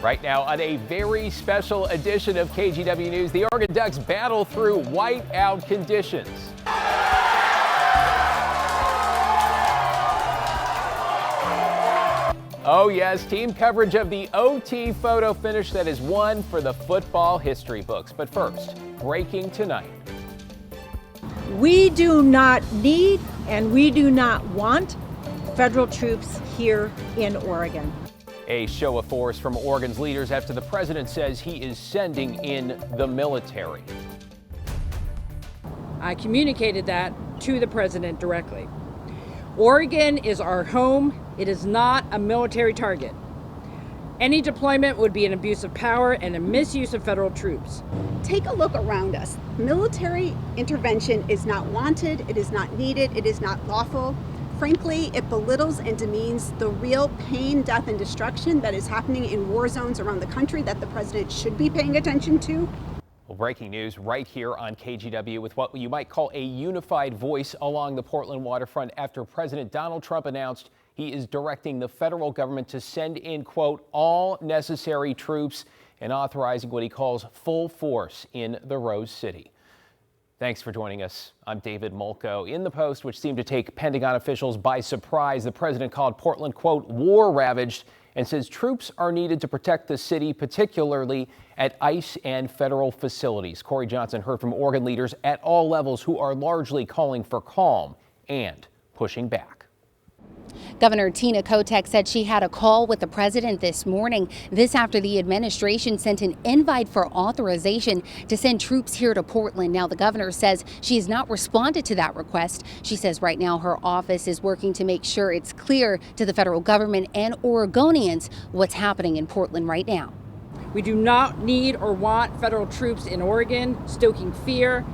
Right now on a very special edition of KGW News, the Oregon Ducks battle through whiteout conditions. Oh yes, team coverage of the OT photo finish that is one for the football history books. But first, breaking tonight. We do not need and we do not want federal troops here in Oregon. A show of force from Oregon's leaders after the president says he is sending in the military. I communicated that to the president directly. Oregon is our home. It is not a military target. Any deployment would be an abuse of power and a misuse of federal troops. Take a look around us. Military intervention is not wanted, it is not needed, it is not lawful. Frankly, it belittles and demeans the real pain, death, and destruction that is happening in war zones around the country that the president should be paying attention to. Well, breaking news right here on KGW with what you might call a unified voice along the Portland waterfront after President Donald Trump announced he is directing the federal government to send in, quote, all necessary troops and authorizing what he calls full force in the Rose City. Thanks for joining us. I'm David Mulco. In the post, which seemed to take Pentagon officials by surprise, the president called Portland, quote, war-ravaged, and says troops are needed to protect the city, particularly at ICE and federal facilities. Corey Johnson heard from Oregon leaders at all levels who are largely calling for calm and pushing back. Governor Tina Kotek said she had a call with the president this morning. This after the administration sent an invite for authorization to send troops here to Portland. Now, the governor says she has not responded to that request. She says right now her office is working to make sure it's clear to the federal government and Oregonians what's happening in Portland right now. We do not need or want federal troops in Oregon, stoking fear,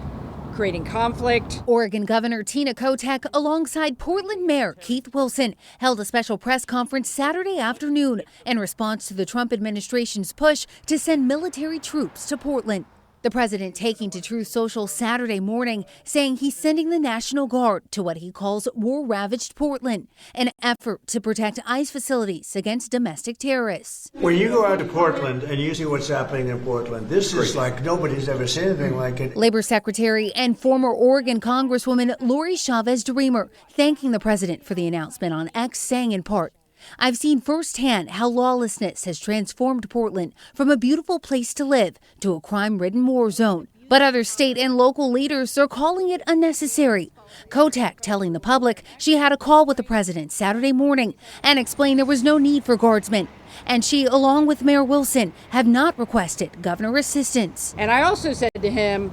creating conflict. Oregon Governor Tina Kotek alongside Portland Mayor Keith Wilson held a special press conference Saturday afternoon in response to the Trump administration's push to send military troops to Portland. The president taking to Truth Social Saturday morning, saying he's sending the National Guard to what he calls war-ravaged Portland, an effort to protect ICE facilities against domestic terrorists. When you go out to Portland and you see what's happening in Portland, this is like nobody's ever seen anything like it. Labor Secretary and former Oregon Congresswoman Lori Chavez-DeRemer thanking the president for the announcement on X, saying in part, I've seen firsthand how lawlessness has transformed Portland from a beautiful place to live to a crime-ridden war zone. But other state and local leaders are calling it unnecessary. Kotek telling the public she had a call with the president Saturday morning and explained there was no need for guardsmen. And she, along with Mayor Wilson, have not requested governor assistance. And I also said to him,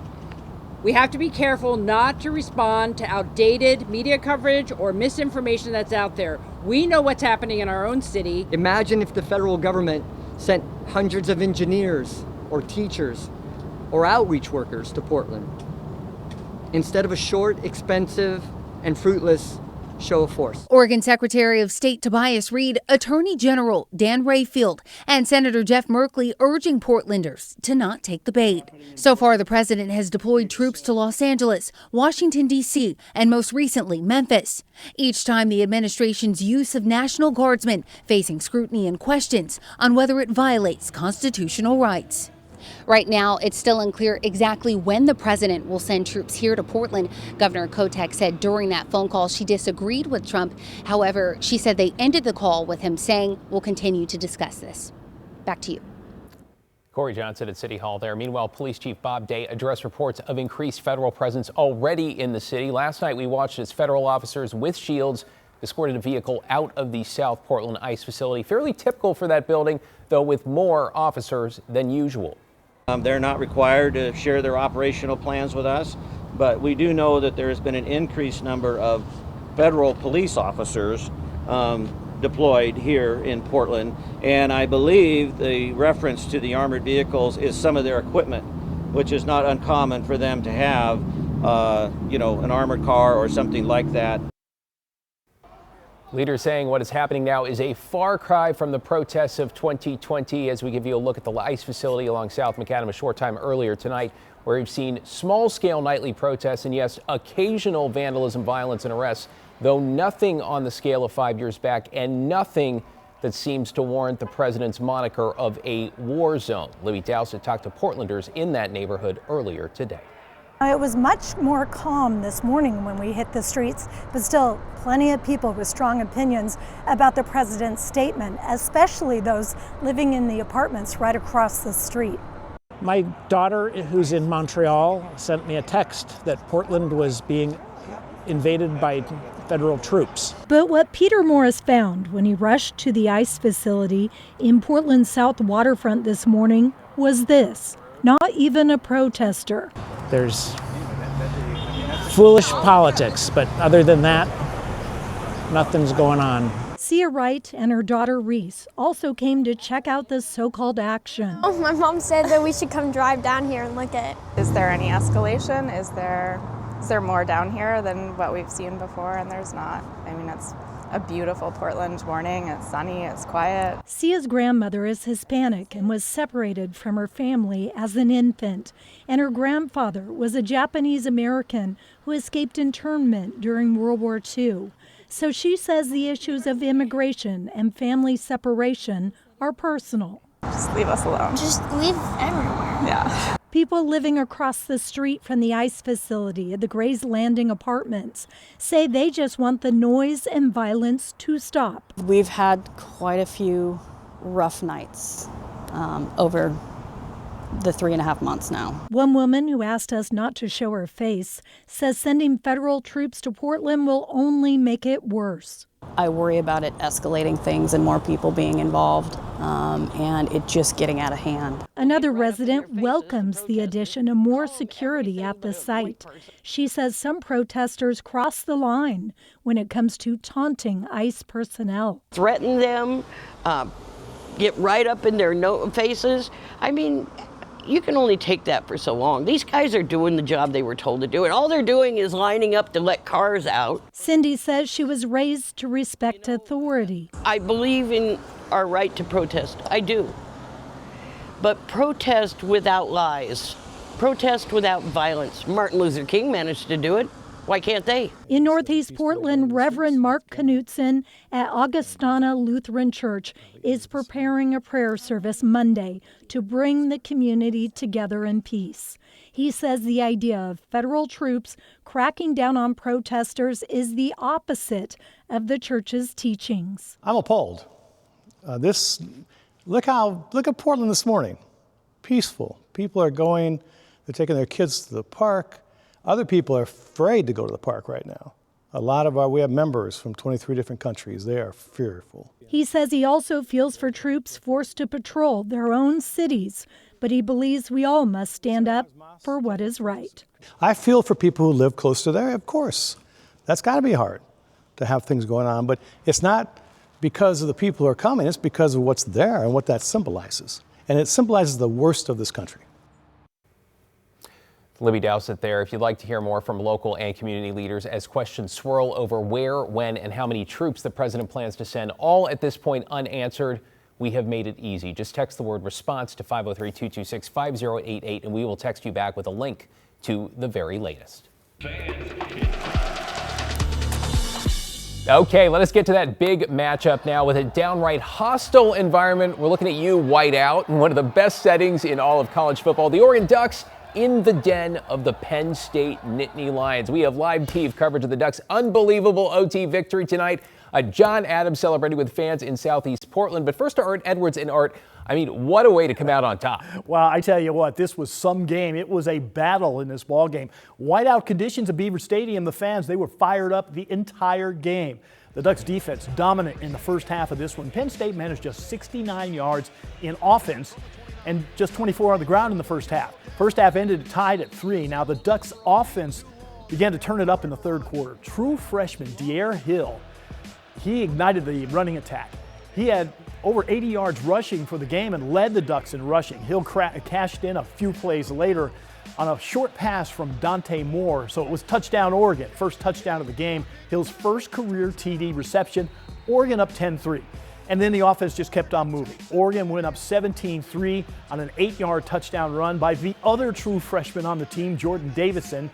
we have to be careful not to respond to outdated media coverage or misinformation that's out there. We know what's happening in our own city. Imagine if the federal government sent hundreds of engineers or teachers or outreach workers to Portland instead of a short, expensive, and fruitless show of force. Oregon Secretary of State Tobias Reed, Attorney General Dan Rayfield, and Senator Jeff Merkley urging Portlanders to not take the bait. So far, the president has deployed troops to Los Angeles, Washington, D.C., and most recently, Memphis. Each time the administration's use of National Guardsmen facing scrutiny and questions on whether it violates constitutional rights. Right now, it's still unclear exactly when the president will send troops here to Portland. Governor Kotek said during that phone call she disagreed with Trump. However, she said they ended the call with him saying, we'll continue to discuss this. Back to you. Corey Johnson at City Hall there. Meanwhile, Police Chief Bob Day addressed reports of increased federal presence already in the city. Last night, we watched as federal officers with shields escorted a vehicle out of the South Portland ICE facility. Fairly typical for that building, though with more officers than usual. They're not required to share their operational plans with us, but we do know that there has been an increased number of federal police officers deployed here in Portland, and I believe the reference to the armored vehicles is some of their equipment, which is not uncommon for them to have, an armored car or something like that. Leaders saying what is happening now is a far cry from the protests of 2020 as we give you a look at the ICE facility along South Macadam a short time earlier tonight, where we've seen small-scale nightly protests and, yes, occasional vandalism, violence, and arrests, though nothing on the scale of 5 years back and nothing that seems to warrant the president's moniker of a war zone. Libby Dowsett talked to Portlanders in that neighborhood earlier today. It was much more calm this morning when we hit the streets, but still plenty of people with strong opinions about the president's statement, especially those living in the apartments right across the street. My daughter, who's in Montreal, sent me a text that Portland was being invaded by federal troops. But what Peter Morris found when he rushed to the ICE facility in Portland's South waterfront this morning was this: not even a protester. There's foolish politics, but other than that, nothing's going on. Sia Wright and her daughter Reese also came to check out the so-called action. Oh, my mom said that we should come drive down here and look at it. Is there any escalation? Is there more down here than what we've seen before? And there's not. I mean, it's a beautiful Portland morning. It's sunny, it's quiet. Sia's grandmother is Hispanic and was separated from her family as an infant. And her grandfather was a Japanese American who escaped internment during World War II. So she says the issues of immigration and family separation are personal. Just leave us alone. Just leave everywhere. Yeah. People living across the street from the ICE facility at the Gray's Landing apartments say they just want the noise and violence to stop. We've had quite a few rough nights over the 3.5 months now. One woman who asked us not to show her face says sending federal troops to Portland will only make it worse. I worry about it escalating things and more people being involved and it just getting out of hand. Another resident welcomes the addition of more security at the site. She says some protesters cross the line when it comes to taunting ICE personnel. Threaten them, get right up in their faces. I mean, you can only take that for so long. These guys are doing the job they were told to do, and all they're doing is lining up to let cars out. Cindy says she was raised to respect authority. I believe in our right to protest. I do. But protest without lies. Protest without violence. Martin Luther King managed to do it. Why can't they? In Northeast Portland, Reverend Mark Knutson at Augustana Lutheran Church is preparing a prayer service Monday to bring the community together in peace. He says the idea of federal troops cracking down on protesters is the opposite of the church's teachings. I'm appalled. Look at Portland this morning. Peaceful. People are going, they're taking their kids to the park. Other people are afraid to go to the park right now. We have members from 23 different countries. They are fearful. He says he also feels for troops forced to patrol their own cities, but he believes we all must stand up for what is right. I feel for people who live close to there, of course. That's got to be hard to have things going on, but it's not because of the people who are coming, it's because of what's there and what that symbolizes. And it symbolizes the worst of this country. Libby Dowsett there. If you'd like to hear more from local and community leaders as questions swirl over where, when, and how many troops the president plans to send, all at this point unanswered, we have made it easy. Just text the word response to 503-226-5088 and we will text you back with a link to the very latest. Okay, let us get to that big matchup now. With a downright hostile environment, we're looking at you, whiteout, in one of the best settings in all of college football. The Oregon Ducks in the den of the Penn State Nittany Lions. We have live TV coverage of the Ducks' unbelievable OT victory tonight. John Adams celebrating with fans in Southeast Portland. But first to Art Edwards. And Art, I mean, what a way to come out on top. Well, I tell you what, this was some game. It was a battle in this ball game. Whiteout conditions at Beaver Stadium, the fans, they were fired up the entire game. The Ducks defense dominant in the first half of this one. Penn State managed just 69 yards in offense and just 24 on the ground in the first half. First half ended tied at 3. Now the Ducks offense began to turn it up in the third quarter. True freshman De'Air Hill, he ignited the running attack. He had over 80 yards rushing for the game and led the Ducks in rushing. Hill cashed in a few plays later on a short pass from Dante Moore. So it was touchdown Oregon, first touchdown of the game. Hill's first career TD reception, Oregon up 10-3. And then the offense just kept on moving. Oregon went up 17-3 on an 8-yard touchdown run by the other true freshman on the team, Jordan Davison.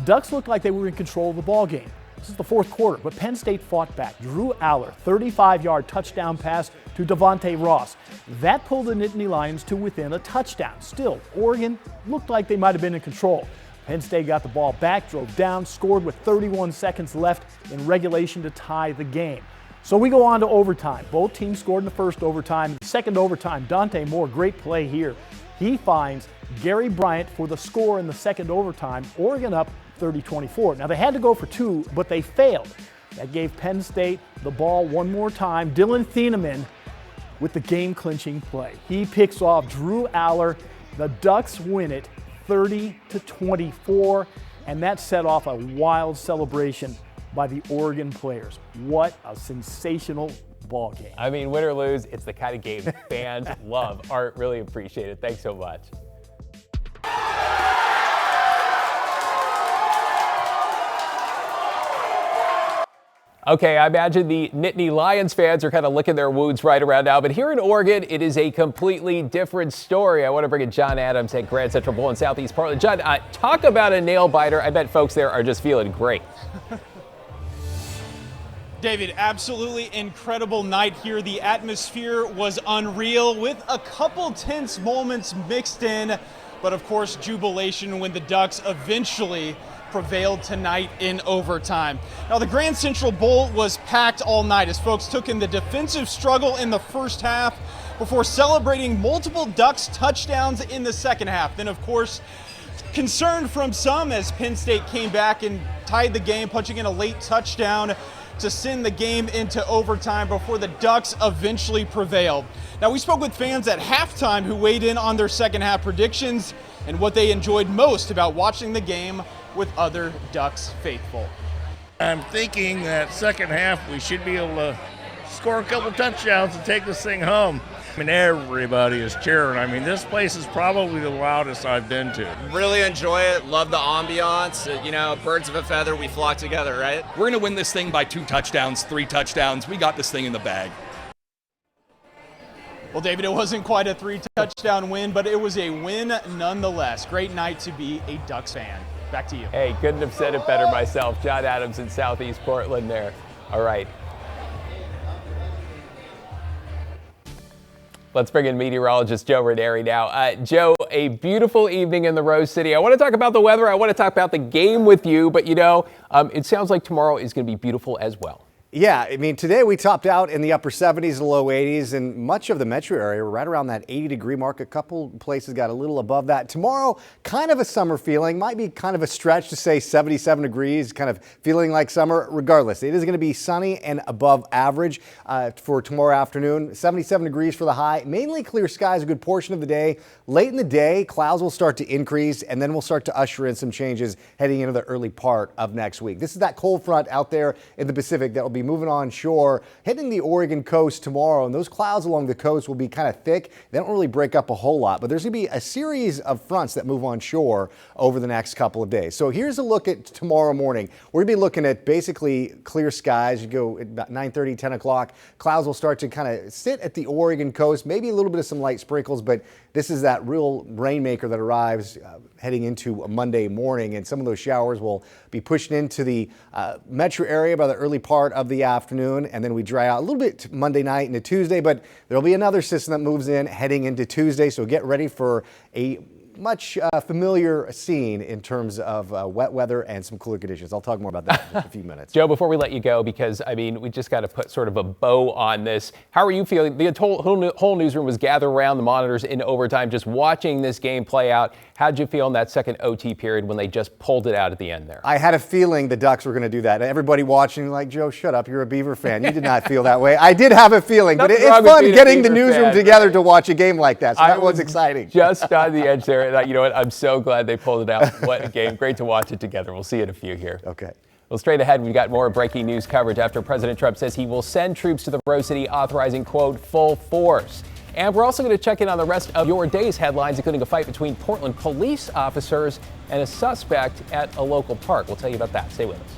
Ducks looked like they were in control of the ball game. This is the fourth quarter, but Penn State fought back. Drew Aller, 35-yard touchdown pass to Devontae Ross. That pulled the Nittany Lions to within a touchdown. Still, Oregon looked like they might have been in control. Penn State got the ball back, drove down, scored with 31 seconds left in regulation to tie the game. So we go on to overtime. Both teams scored in the first overtime. The second overtime, Dante Moore, great play here. He finds Gary Bryant for the score in the second overtime. Oregon up 30-24. Now they had to go for two, but they failed. That gave Penn State the ball one more time. Dylan Thieneman with the game-clinching play. He picks off Drew Aller. The Ducks win it 30-24, and that set off a wild celebration by the Oregon players. What a sensational ball game. I mean, win or lose, it's the kind of game fans love. Art, really appreciate it. Thanks so much. Okay, I imagine the Nittany Lions fans are kind of licking their wounds right around now, but here in Oregon, it is a completely different story. I want to bring in John Adams at Grand Central Bowl in Southeast Portland. John, talk about a nail biter. I bet folks there are just feeling great. David, absolutely incredible night here. The atmosphere was unreal with a couple tense moments mixed in, but of course jubilation when the Ducks eventually prevailed tonight in overtime. Now the Grand Central Bowl was packed all night as folks took in the defensive struggle in the first half before celebrating multiple Ducks touchdowns in the second half. Then of course, concern from some as Penn State came back and tied the game, punching in a late touchdown to send the game into overtime before the Ducks eventually prevailed. Now we spoke with fans at halftime who weighed in on their second half predictions and what they enjoyed most about watching the game with other Ducks faithful. I'm thinking that second half we should be able to score a couple touchdowns and take this thing home. I mean, everybody is cheering. I mean, this place is probably the loudest I've been to. Really enjoy it. Love the ambiance. You know, birds of a feather, we flock together, right? We're going to win this thing by 2 touchdowns, 3 touchdowns. We got this thing in the bag. Well, David, it wasn't quite a 3-touchdown win, but it was a win nonetheless. Great night to be a Ducks fan. Back to you. Hey, couldn't have said it better myself. John Adams in Southeast Portland there. All right. Let's bring in meteorologist Joe Ranieri now. Joe, a beautiful evening in the Rose City. I want to talk about the weather. I want to talk about the game with you, but you know, it sounds like tomorrow is going to be beautiful as well. Yeah, I mean, today we topped out in the upper 70s and low 80s, and much of the metro area, we're right around that 80-degree mark. A couple places got a little above that. Tomorrow, kind of a summer feeling. Might be kind of a stretch to say 77 degrees, kind of feeling like summer. Regardless, it is going to be sunny and above average for tomorrow afternoon. 77 degrees for the high. Mainly clear skies a good portion of the day. Late in the day, clouds will start to increase, and then we'll start to usher in some changes heading into the early part of next week. This is that cold front out there in the Pacific that will be moving on shore, hitting the Oregon coast tomorrow, and those clouds along the coast will be kind of thick. They don't really break up a whole lot, but there's going to be a series of fronts that move on shore over the next couple of days. So here's a look at tomorrow morning. We're going to be looking at basically clear skies. You go at about 9:30, 10 o'clock. Clouds will start to kind of sit at the Oregon coast, maybe a little bit of some light sprinkles, but this is that real rainmaker that arrives heading into a Monday morning, and some of those showers will be pushing into the metro area by the early part of the afternoon, and then we dry out a little bit Monday night into Tuesday, but there'll be another system that moves in heading into Tuesday, so get ready for a much familiar scene in terms of wet weather and some cooler conditions. I'll talk more about that in just a few minutes. Joe, before we let you go, because I mean, we just got to put sort of a bow on this. How are you feeling? The whole newsroom was gathered around the monitors in overtime, just watching this game play out. How'd you feel in that second OT period when they just pulled it out at the end there? I had a feeling the Ducks were going to do that. Everybody watching like, Joe, shut up. You're a Beaver fan. You did not feel that way. I did have a feeling, but it's fun getting the newsroom together to watch a game like that. So that was exciting. Just on the edge there. And you know what? I'm so glad they pulled it out. What a game. Great to watch it together. We'll see you in a few here. Okay. Well, straight ahead, we've got more breaking news coverage after President Trump says he will send troops to the Rose City, authorizing, quote, full force. And we're also going to check in on the rest of your day's headlines, including a fight between Portland police officers and a suspect at a local park. We'll tell you about that. Stay with us.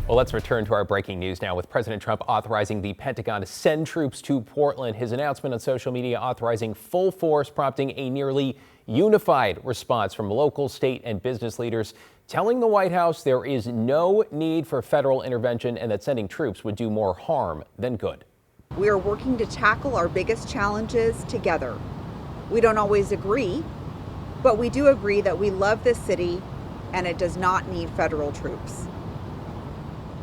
Well, let's return to our breaking news now with President Trump authorizing the Pentagon to send troops to Portland. His announcement on social media authorizing full force, prompting a nearly unified response from local, state, and business leaders, telling the White House there is no need for federal intervention and that sending troops would do more harm than good. We are working to tackle our biggest challenges together. We don't always agree, but we do agree that we love this city and it does not need federal troops.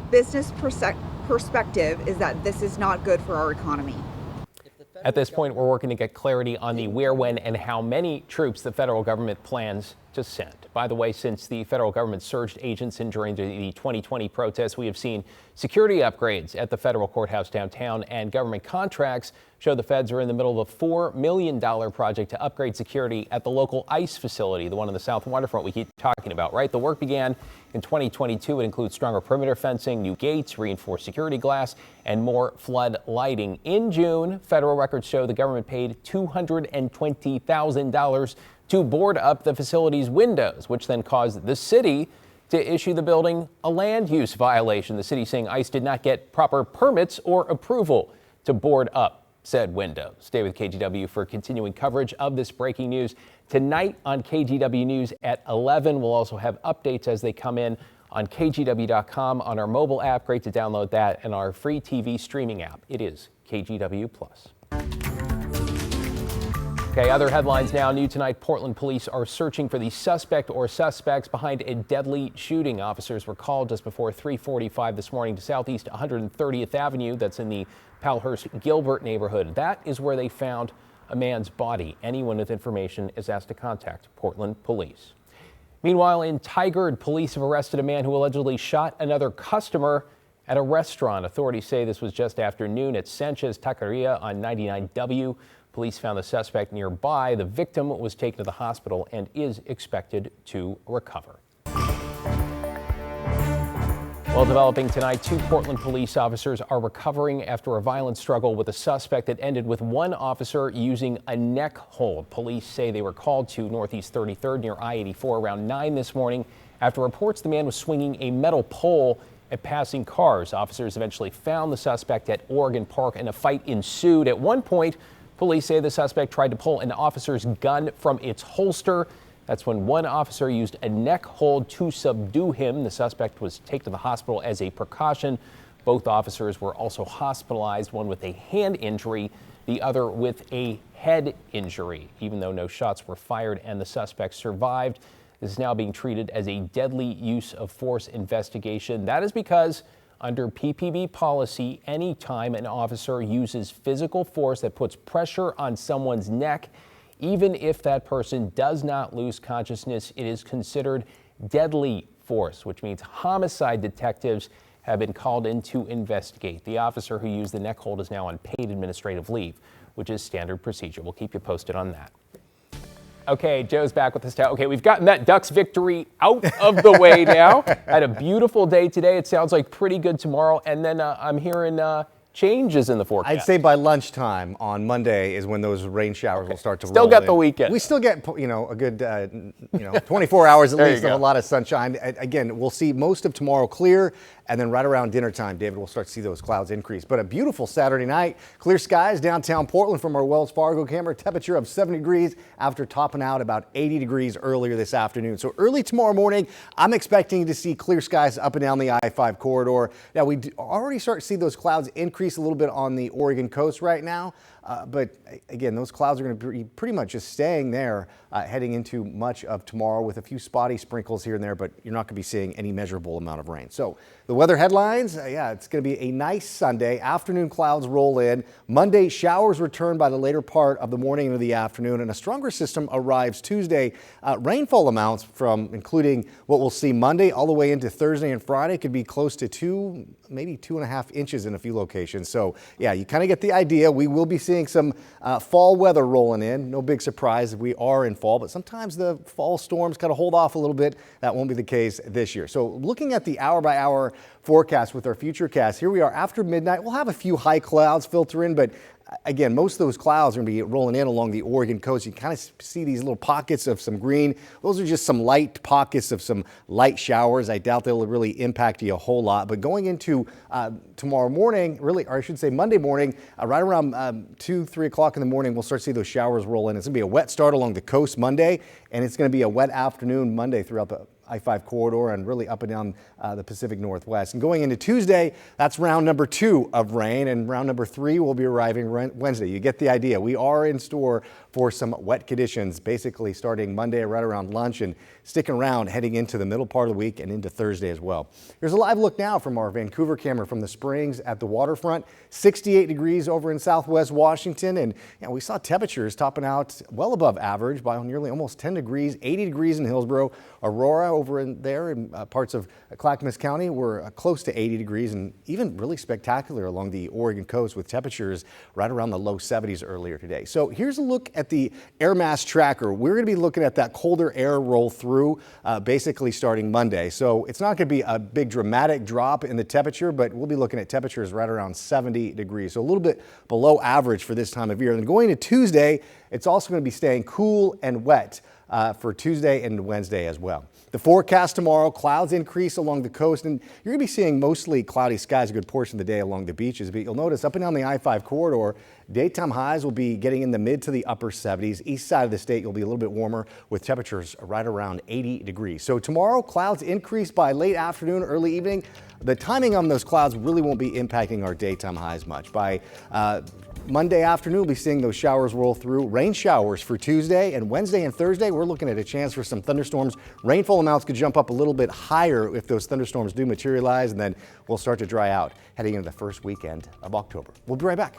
Business perspective is that this is not good for our economy. At this point, we're working to get clarity on the where, when, and how many troops the federal government plans to send. By the way, since the federal government surged agents in during the 2020 protests, we have seen security upgrades at the federal courthouse downtown, and government contracts show the feds are in the middle of a $4 million project to upgrade security at the local ICE facility, the one on the south waterfront we keep talking about, right? The work began in 2022. It includes stronger perimeter fencing, new gates, reinforced security glass, and more flood lighting. In June, federal records show the government paid $220,000 to board up the facility's windows, which then caused the city to issue the building a land use violation. The city saying ICE did not get proper permits or approval to board up said windows. Stay with KGW for continuing coverage of this breaking news. Tonight on KGW News at 11, we'll also have updates as they come in on KGW.com, on our mobile app. Great to download that, and our free TV streaming app. It is KGW Plus. Okay, other headlines now. New tonight, Portland police are searching for the suspect or suspects behind a deadly shooting. Officers were called just before 3:45 this morning to Southeast 130th Avenue. That's in the Palhurst-Gilbert neighborhood. That is where they found a man's body. Anyone with information is asked to contact Portland police. Meanwhile, in Tigard, police have arrested a man who allegedly shot another customer at a restaurant. Authorities say this was just after noon at Sanchez Taqueria on 99W. Police found the suspect nearby. The victim was taken to the hospital and is expected to recover. Well, developing tonight, 2 Portland police officers are recovering after a violent struggle with a suspect that ended with one officer using a neck hold. Police say they were called to Northeast 33rd near I-84 around 9 this morning after reports the man was swinging a metal pole at passing cars. Officers eventually found the suspect at Oregon Park and a fight ensued. At one point, police say the suspect tried to pull an officer's gun from its holster. That's when one officer used a neck hold to subdue him. The suspect was taken to the hospital as a precaution. Both officers were also hospitalized, one with a hand injury, the other with a head injury. Even though no shots were fired and the suspect survived, this is now being treated as a deadly use of force investigation. That is because under PPB policy, anytime an officer uses physical force that puts pressure on someone's neck, even if that person does not lose consciousness, it is considered deadly force, which means homicide detectives have been called in to investigate. The officer who used the neck hold is now on paid administrative leave, which is standard procedure. We'll keep you posted on that. Okay, Joe's back with us now. Okay, we've gotten that Ducks victory out of the way now. Had a beautiful day today. It sounds like pretty good tomorrow. And then I'm hearing changes in the forecast. I'd say by lunchtime on Monday is when those rain showers will start to roll Still got in. the weekend. We still get, a good, 24 hours at least of a lot of sunshine. Again, we'll see most of tomorrow clear, and then right around dinner time, David, we'll start to see those clouds increase. But a beautiful Saturday night. Clear skies downtown Portland from our Wells Fargo camera. Temperature of 70 degrees after topping out about 80 degrees earlier this afternoon. So early tomorrow morning, I'm expecting to see clear skies up and down the I-5 corridor. Now, we already start to see those clouds increase a little bit on the Oregon coast right now. But again, those clouds are going to be pretty much just staying there heading into much of tomorrow with a few spotty sprinkles here and there, but you're not going to be seeing any measurable amount of rain. So the weather headlines, it's going to be a nice Sunday. Afternoon clouds roll in. Monday, showers return by the later part of the morning into the afternoon, and a stronger system arrives Tuesday. Rainfall amounts from including what we'll see Monday all the way into Thursday and Friday could be close to maybe 2.5 inches in a few locations. So yeah, you kind of get the idea. We will be seeing some fall weather rolling in. No big surprise. We are in fall, but sometimes the fall storms kind of hold off a little bit. That won't be the case this year. So looking at the hour by hour forecast with our future cast, here we are after midnight. We'll have a few high clouds filter in, but again, most of those clouds are going to be rolling in along the Oregon coast. You kind of see these little pockets of some green. Those are just some light pockets of some light showers. I doubt they'll really impact you a whole lot. But going into tomorrow morning, really, or I should say Monday morning, right around 2, 3 o'clock in the morning, we'll start to see those showers roll in. It's going to be a wet start along the coast Monday, and it's going to be a wet afternoon Monday throughout the I-5 corridor and really up and down the Pacific Northwest. And going into Tuesday, that's round number 2 of rain, and round number 3 will be arriving Wednesday. You get the idea. We are in store for some wet conditions, basically starting Monday right around lunch and sticking around heading into the middle part of the week and into Thursday as well. Here's a live look now from our Vancouver camera from the Springs at the waterfront. 68 degrees over in Southwest Washington, and we saw temperatures topping out well above average by nearly almost 10 degrees, 80 degrees in Hillsborough. Aurora over in there in parts of Clackamas County were close to 80 degrees, and even really spectacular along the Oregon coast with temperatures right around the low 70s earlier today. So here's a look at the air mass tracker. We're going to be looking at that colder air roll through basically starting Monday. So it's not going to be a big dramatic drop in the temperature, but we'll be looking at temperatures right around 70 degrees. So a little bit below average for this time of year. And going to Tuesday, it's also going to be staying cool and wet for Tuesday and Wednesday as well. The forecast tomorrow, clouds increase along the coast, and you're going to be seeing mostly cloudy skies a good portion of the day along the beaches. But you'll notice up and down the I-5 corridor, daytime highs will be getting in the mid to the upper 70s. East side of the state, you'll be a little bit warmer with temperatures right around 80 degrees. So tomorrow, clouds increase by late afternoon, early evening. The timing on those clouds really won't be impacting our daytime highs much. By Monday afternoon, we'll be seeing those showers roll through. Rain showers for Tuesday, and Wednesday and Thursday, we're looking at a chance for some thunderstorms. Rainfall amounts could jump up a little bit higher if those thunderstorms do materialize, and then we'll start to dry out heading into the first weekend of October. We'll be right back.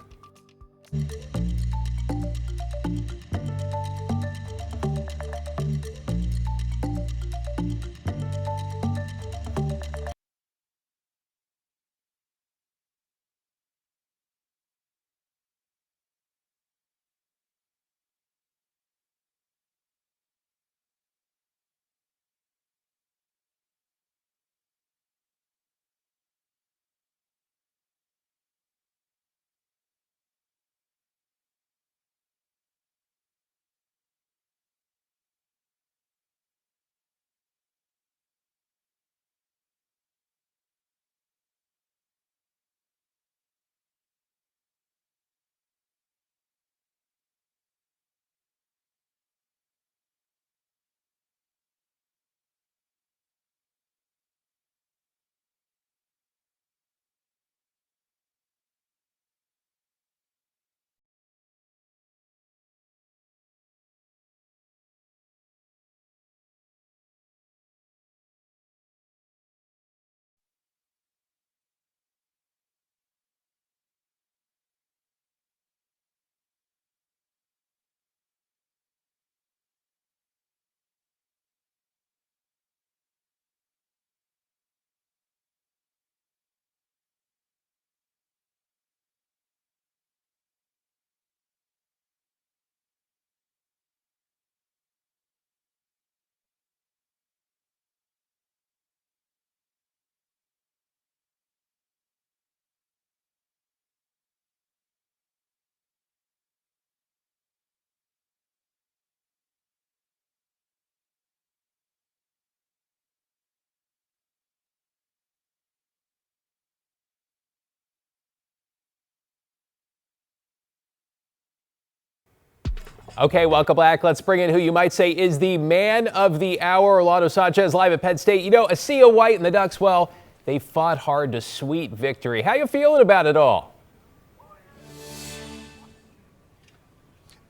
Okay, welcome back. Let's bring in who you might say is the man of the hour, Orlando Sanchez, live at Penn State. You know, a sea of white and the Ducks, well, they fought hard to sweet victory. How you feeling about it all?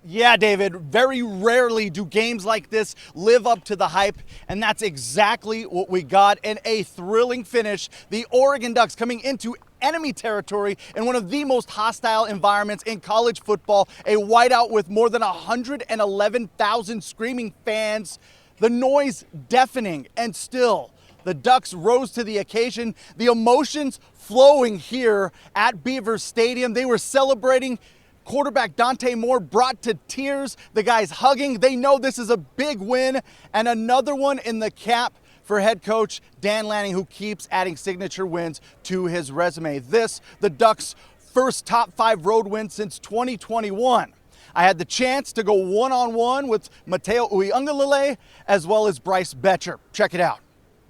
Yeah, David, very rarely do games like this live up to the hype, and that's exactly what we got in a thrilling finish. The Oregon Ducks coming into enemy territory in one of the most hostile environments in college football, a whiteout with more than 111,000 screaming fans, the noise deafening, and still the Ducks rose to the occasion. The emotions flowing here at Beaver Stadium. They were celebrating. Quarterback Dante Moore brought to tears. The guys hugging. They know this is a big win and another one in the cap for head coach Dan Lanning, who keeps adding signature wins to his resume. This, the Ducks' first top 5 road win since 2021. I had the chance to go one-on-one with Mateo Uiagalelei as well as Bryce Betcher. Check it out.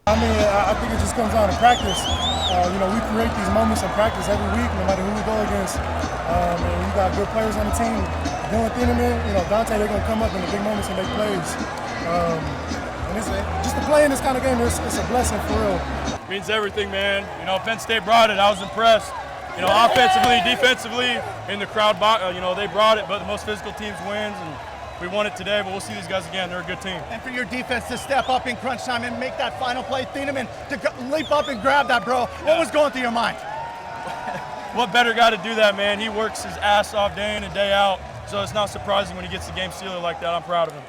I mean, I think it just comes down to practice. We create these moments in practice every week, no matter who we go against. And you got good players on the team. Dylan Thieneman, Dante, they're going to come up in the big moments and make plays. And it's just to play in this kind of game, it's a blessing for real. Means everything, man. Penn State brought it. I was impressed. Offensively, defensively, in the crowd, they brought it, but the most physical teams wins, and we won it today, but we'll see these guys again. They're a good team. And for your defense to step up in crunch time and make that final play, Thieneman to leap up and grab that, bro. What was going through your mind? What better guy to do that, man? He works his ass off day in and day out, so it's not surprising when he gets the game sealer like that. I'm proud of him.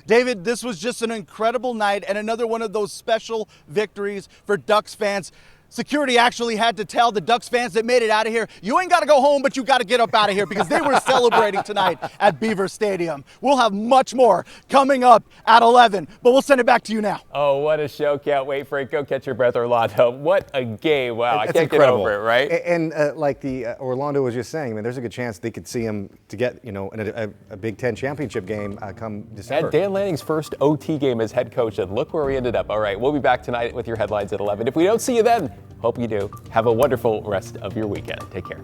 David, this was just an incredible night and another one of those special victories for Ducks fans. Security actually had to tell the Ducks fans that made it out of here, you ain't got to go home, but you got to get up out of here, because they were celebrating tonight at Beaver Stadium. We'll have much more coming up at 11, but we'll send it back to you now. Oh, what a show. Can't wait for it. Go catch your breath, Orlando. What a game. Wow, I can't incredible. get over it, right? And like Orlando was just saying, there's a good chance they could see him to get, a Big Ten championship game come December. And Dan Lanning's first OT game as head coach, and look where we ended up. All right, we'll be back tonight with your headlines at 11. If we don't see you then, hope you do. Have a wonderful rest of your weekend. Take care.